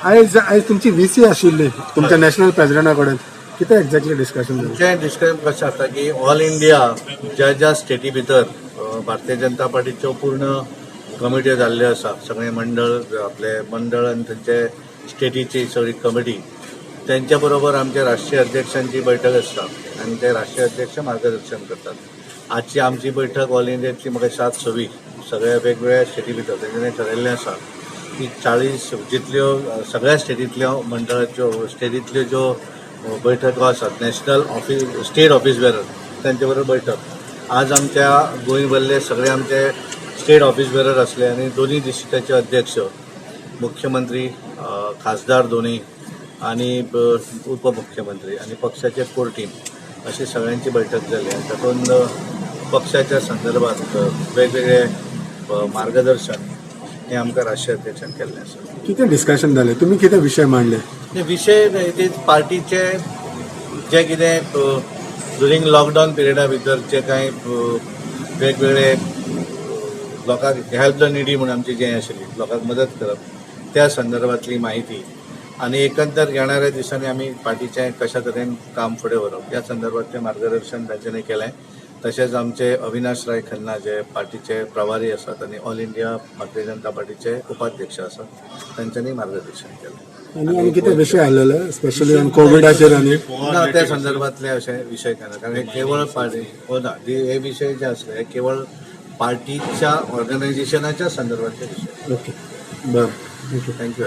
आयज तुमची VC आशिल्ली तुमच्या नॅशनल प्रेसिडेंटा कडेन कितें एक्झॅक्टली डिस्कशन जालें? जे डिस्कशन कशें जाता की ऑल इंडिया ज्या स्टेटी भितर भारतीय जनता पार्टीच्यो पूर्ण कमिट्यो जाल्ल्यो आसा, सगळे मंडळ आपले मंडळ आनी थंयचे स्टेटीची सगळी कमिटी त्यांच्या बरोबर आमच्या राष्ट्रीय अध्यक्षांची बैठक आसता आनी ते राष्ट्रीय अध्यक्ष मार्गदर्शन करतात. आजची आमची बैठक ऑल इंडियातली म्हाका 7 सवी सगळ्या वेगवेगळ्या स्टेटी भितर तेंच्यानी ठरयल्लें आसा की 40 जितल्यो सगळ्या स्टेटींतल्यो मंडळाच्यो स्टेटींतल्यो ज्यो बैठको आसात national office state office bearer त्यांच्या बरोबर बैठक आज आमच्या गोंयभरले सगळे आमचे स्टेट ऑफिस बेरर असले आणि दोन्ही डिस्ट्रिक्टाचे अध्यक्ष मुख्यमंत्री खासदार दोन्ही आणि उपमुख्यमंत्री आणि पक्षाचे कोर टीम अशी सगळ्यांची बैठक झाली आणि तातूंत पक्षाच्या संदर्भात वेगवेगळे मार्गदर्शन हे आमकां राष्ट्रीय अध्यक्षान केल्लें आसा. कितें डिस्कशन जालें? तुमी कितें विशय मांडले? विषय ते पार्टीचे जे कितें ड्युरिंग लॉकडावन पिरियडा भितर जे कांय वेगवेगळे लोकांक हेल्प द निडी म्हणून आमची जें आशिल्ली लोकांक मदत करप त्या संदर्भातली माहिती आणि एकंदर येणाऱ्या दिसांनी आमी पार्टीचें कशा तरेन काम फुडें व्हरप ह्या संदर्भातलें मार्गदर्शन तांच्यांनी केलें. तशेंच आमचे अविनाश राय खन्ना जे पार्टीचे प्रभारी आसात आनी ऑल इंडिया भारतीय जनता पार्टीचे उपाध्यक्ष आसात तांच्यांनी मार्गदर्शन केलें. आनी कितें विशय आसलेले स्पेशली ऑन कोविडाचेर आनी ना त्या संदर्भातले असे विषय केले कारण हे केवळ पार्टी हो ना हे विषय जे असले हे केवळ पार्टीच्या ऑर्गनायझेशनाच्या संदर्भातले विषय. ओके बरं थँक्यू.